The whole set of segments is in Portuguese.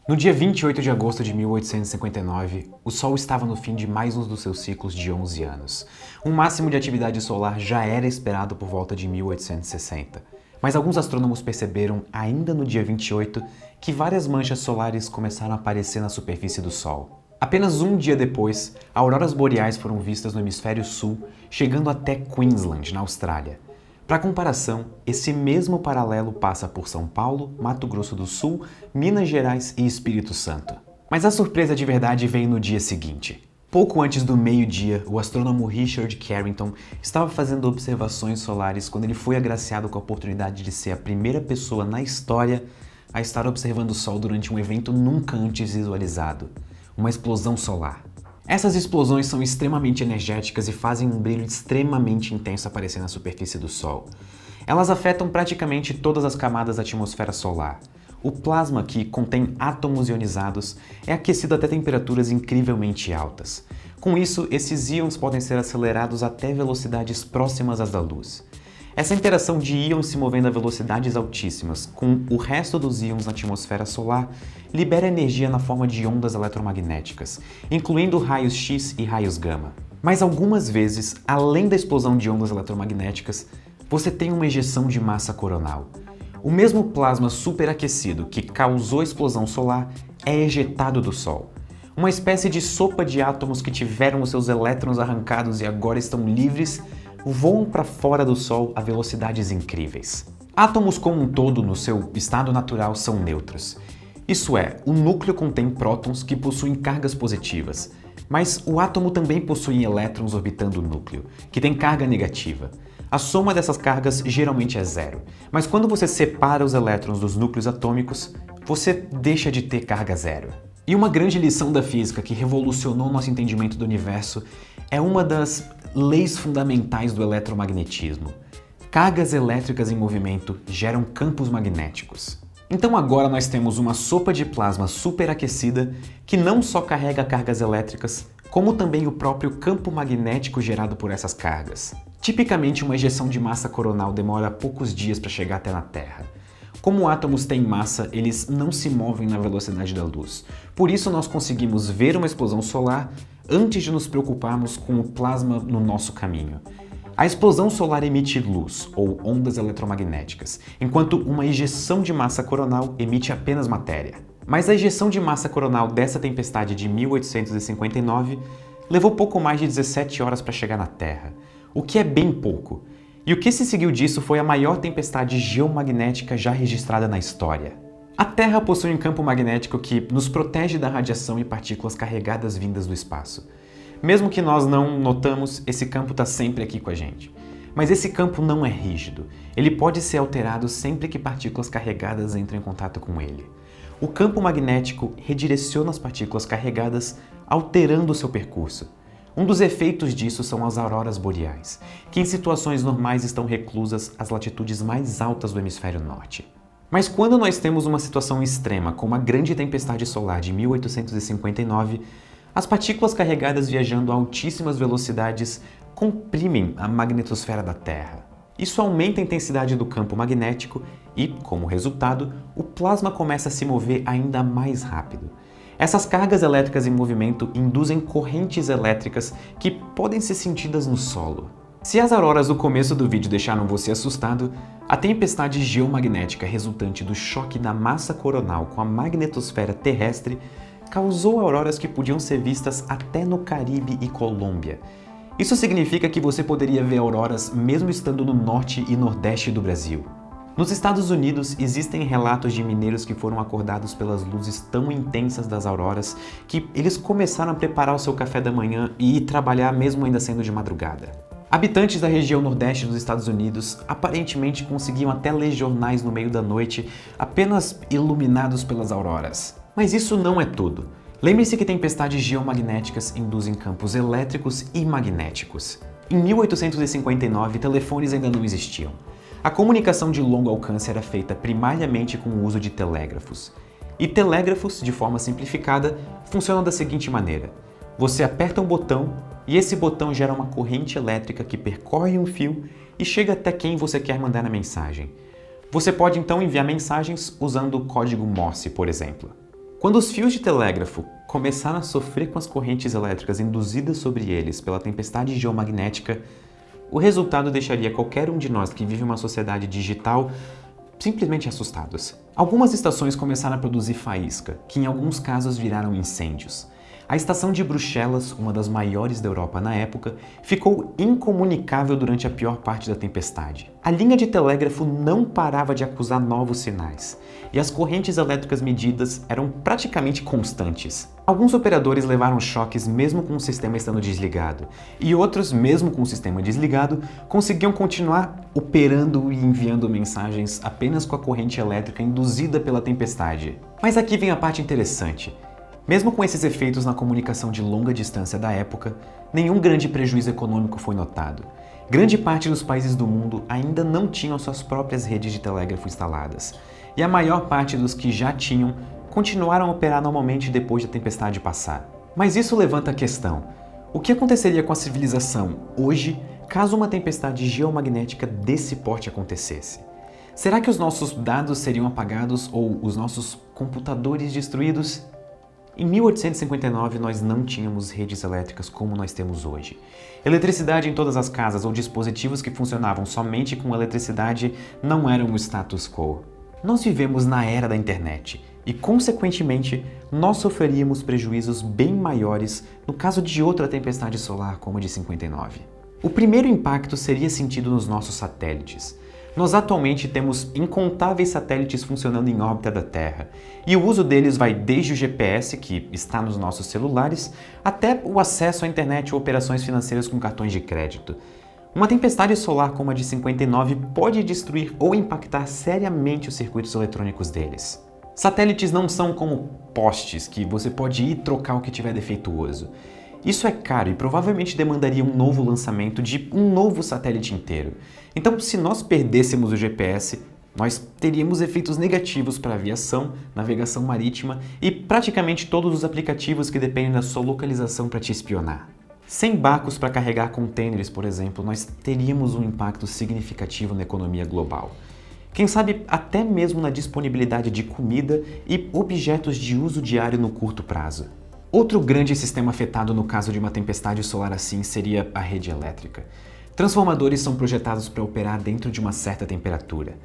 No dia 28 de agosto de 1859, o Sol estava no fim de mais um dos seus ciclos de 11 anos. Um máximo de atividade solar já era esperado por volta de 1860. Mas alguns astrônomos perceberam, ainda no dia 28, que várias manchas solares começaram a aparecer na superfície do Sol. Apenas um dia depois, auroras boreais foram vistas no hemisfério sul, chegando até Queensland, na Austrália. Para comparação, esse mesmo paralelo passa por São Paulo, Mato Grosso do Sul, Minas Gerais e Espírito Santo. Mas a surpresa de verdade veio no dia seguinte. Pouco antes do meio-dia, o astrônomo Richard Carrington estava fazendo observações solares quando ele foi agraciado com a oportunidade de ser a primeira pessoa na história a estar observando o Sol durante um evento nunca antes visualizado, uma explosão solar. Essas explosões são extremamente energéticas e fazem um brilho extremamente intenso aparecer na superfície do Sol. Elas afetam praticamente todas as camadas da atmosfera solar. O plasma, que contém átomos ionizados, é aquecido até temperaturas incrivelmente altas. Com isso, esses íons podem ser acelerados até velocidades próximas às da luz. Essa interação de íons se movendo a velocidades altíssimas com o resto dos íons na atmosfera solar libera energia na forma de ondas eletromagnéticas, incluindo raios X e raios gama. Mas algumas vezes, além da explosão de ondas eletromagnéticas, você tem uma ejeção de massa coronal. O mesmo plasma superaquecido que causou a explosão solar é ejetado do Sol. Uma espécie de sopa de átomos que tiveram os seus elétrons arrancados e agora estão livres voam para fora do Sol a velocidades incríveis. Átomos como um todo, no seu estado natural, são neutros. Isso é, o núcleo contém prótons que possuem cargas positivas, mas o átomo também possui elétrons orbitando o núcleo, que tem carga negativa. A soma dessas cargas geralmente é zero, mas quando você separa os elétrons dos núcleos atômicos, você deixa de ter carga zero. E uma grande lição da física que revolucionou nosso entendimento do universo é uma das leis fundamentais do eletromagnetismo. Cargas elétricas em movimento geram campos magnéticos. Então agora nós temos uma sopa de plasma superaquecida que não só carrega cargas elétricas, como também o próprio campo magnético gerado por essas cargas. Tipicamente, uma ejeção de massa coronal demora poucos dias para chegar até na Terra. Como átomos têm massa, eles não se movem na velocidade da luz. Por isso nós conseguimos ver uma explosão solar antes de nos preocuparmos com o plasma no nosso caminho. A explosão solar emite luz, ou ondas eletromagnéticas, enquanto uma ejeção de massa coronal emite apenas matéria. Mas a ejeção de massa coronal dessa tempestade de 1859 levou pouco mais de 17 horas para chegar na Terra, o que é bem pouco. E o que se seguiu disso foi a maior tempestade geomagnética já registrada na história. A Terra possui um campo magnético que nos protege da radiação e partículas carregadas vindas do espaço. Mesmo que nós não notamos, esse campo está sempre aqui com a gente. Mas esse campo não é rígido. Ele pode ser alterado sempre que partículas carregadas entram em contato com ele. O campo magnético redireciona as partículas carregadas, alterando o seu percurso. Um dos efeitos disso são as auroras boreais, que em situações normais estão reclusas às latitudes mais altas do hemisfério norte. Mas quando nós temos uma situação extrema, como a grande tempestade solar de 1859, as partículas carregadas viajando a altíssimas velocidades comprimem a magnetosfera da Terra. Isso aumenta a intensidade do campo magnético e, como resultado, o plasma começa a se mover ainda mais rápido. Essas cargas elétricas em movimento induzem correntes elétricas que podem ser sentidas no solo. Se as auroras do começo do vídeo deixaram você assustado, a tempestade geomagnética resultante do choque da massa coronal com a magnetosfera terrestre causou auroras que podiam ser vistas até no Caribe e Colômbia. Isso significa que você poderia ver auroras mesmo estando no norte e nordeste do Brasil. Nos Estados Unidos, existem relatos de mineiros que foram acordados pelas luzes tão intensas das auroras que eles começaram a preparar o seu café da manhã e ir trabalhar mesmo ainda sendo de madrugada. Habitantes da região nordeste dos Estados Unidos aparentemente conseguiam até ler jornais no meio da noite apenas iluminados pelas auroras. Mas isso não é tudo. Lembre-se que tempestades geomagnéticas induzem campos elétricos e magnéticos. Em 1859, telefones ainda não existiam. A comunicação de longo alcance era feita primariamente com o uso de telégrafos. E telégrafos, de forma simplificada, funcionam da seguinte maneira. Você aperta um botão e esse botão gera uma corrente elétrica que percorre um fio e chega até quem você quer mandar a mensagem. Você pode então enviar mensagens usando o código Morse, por exemplo. Quando os fios de telégrafo começaram a sofrer com as correntes elétricas induzidas sobre eles pela tempestade geomagnética, o resultado deixaria qualquer um de nós que vive uma sociedade digital simplesmente assustados. Algumas estações começaram a produzir faísca, que em alguns casos viraram incêndios. A estação de Bruxelas, uma das maiores da Europa na época, ficou incomunicável durante a pior parte da tempestade. A linha de telégrafo não parava de acusar novos sinais, e as correntes elétricas medidas eram praticamente constantes. Alguns operadores levaram choques mesmo com o sistema estando desligado, e outros, mesmo com o sistema desligado, conseguiam continuar operando e enviando mensagens apenas com a corrente elétrica induzida pela tempestade. Mas aqui vem a parte interessante. Mesmo com esses efeitos na comunicação de longa distância da época, nenhum grande prejuízo econômico foi notado. Grande parte dos países do mundo ainda não tinham suas próprias redes de telégrafo instaladas, e a maior parte dos que já tinham continuaram a operar normalmente depois da tempestade passar. Mas isso levanta a questão: o que aconteceria com a civilização hoje caso uma tempestade geomagnética desse porte acontecesse? Será que os nossos dados seriam apagados ou os nossos computadores destruídos? Em 1859, nós não tínhamos redes elétricas como nós temos hoje. Eletricidade em todas as casas ou dispositivos que funcionavam somente com eletricidade não eram o status quo. Nós vivemos na era da internet e, consequentemente, nós sofreríamos prejuízos bem maiores no caso de outra tempestade solar como a de 59. O primeiro impacto seria sentido nos nossos satélites. Nós atualmente temos incontáveis satélites funcionando em órbita da Terra, e o uso deles vai desde o GPS, que está nos nossos celulares, até o acesso à internet ou operações financeiras com cartões de crédito. Uma tempestade solar como a de 59 pode destruir ou impactar seriamente os circuitos eletrônicos deles. Satélites não são como postes que você pode ir trocar o que tiver defeituoso. Isso é caro e provavelmente demandaria um novo lançamento de um novo satélite inteiro. Então, se nós perdêssemos o GPS, nós teríamos efeitos negativos para a aviação, navegação marítima e praticamente todos os aplicativos que dependem da sua localização para te espionar. Sem barcos para carregar contêineres, por exemplo, nós teríamos um impacto significativo na economia global. Quem sabe até mesmo na disponibilidade de comida e objetos de uso diário no curto prazo. Outro grande sistema afetado no caso de uma tempestade solar assim seria a rede elétrica. Transformadores são projetados para operar dentro de uma certa temperatura.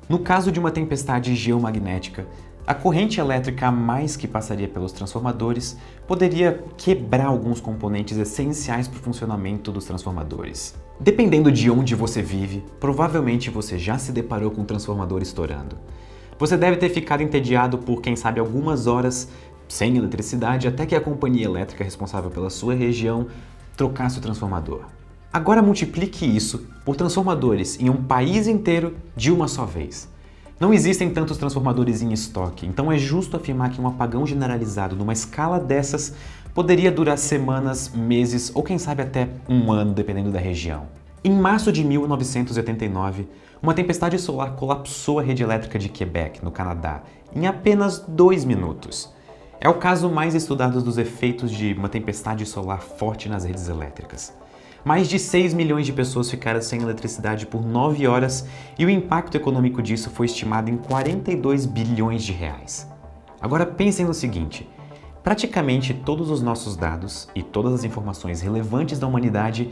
No caso de uma tempestade geomagnética, a corrente elétrica a mais que passaria pelos transformadores poderia quebrar alguns componentes essenciais para o funcionamento dos transformadores. Dependendo de onde você vive, provavelmente você já se deparou com um transformador estourando. Você deve ter ficado entediado por, quem sabe, algumas horas sem eletricidade até que a companhia elétrica responsável pela sua região trocasse o transformador. Agora multiplique isso por transformadores em um país inteiro de uma só vez. Não existem tantos transformadores em estoque, então é justo afirmar que um apagão generalizado numa escala dessas poderia durar semanas, meses ou quem sabe até um ano, dependendo da região. Em março de 1989, uma tempestade solar colapsou a rede elétrica de Quebec, no Canadá, em apenas 2 minutos. É o caso mais estudado dos efeitos de uma tempestade solar forte nas redes elétricas. Mais de 6 milhões de pessoas ficaram sem eletricidade por 9 horas e o impacto econômico disso foi estimado em 42 bilhões de reais. Agora pensem no seguinte: praticamente todos os nossos dados e todas as informações relevantes da humanidade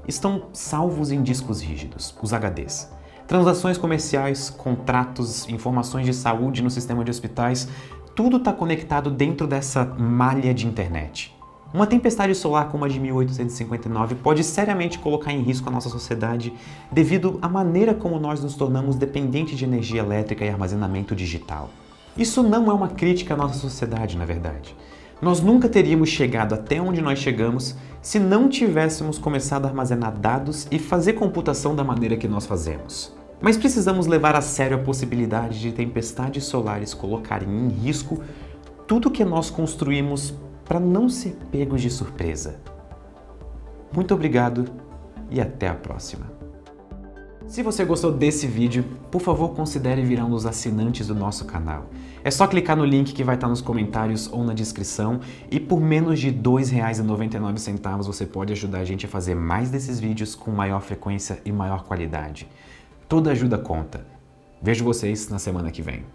estão salvos em discos rígidos, os HDs. Transações comerciais, contratos, informações de saúde no sistema de hospitais, tudo está conectado dentro dessa malha de internet. Uma tempestade solar como a de 1859 pode seriamente colocar em risco a nossa sociedade devido à maneira como nós nos tornamos dependentes de energia elétrica e armazenamento digital. Isso não é uma crítica à nossa sociedade, na verdade. Nós nunca teríamos chegado até onde nós chegamos se não tivéssemos começado a armazenar dados e fazer computação da maneira que nós fazemos. Mas precisamos levar a sério a possibilidade de tempestades solares colocarem em risco tudo que nós construímos para não ser pegos de surpresa. Muito obrigado e até a próxima. Se você gostou desse vídeo, por favor considere virar um dos assinantes do nosso canal. É só clicar no link que vai estar nos comentários ou na descrição e por menos de R$ 2,99 você pode ajudar a gente a fazer mais desses vídeos com maior frequência e maior qualidade. Toda ajuda conta. Vejo vocês na semana que vem.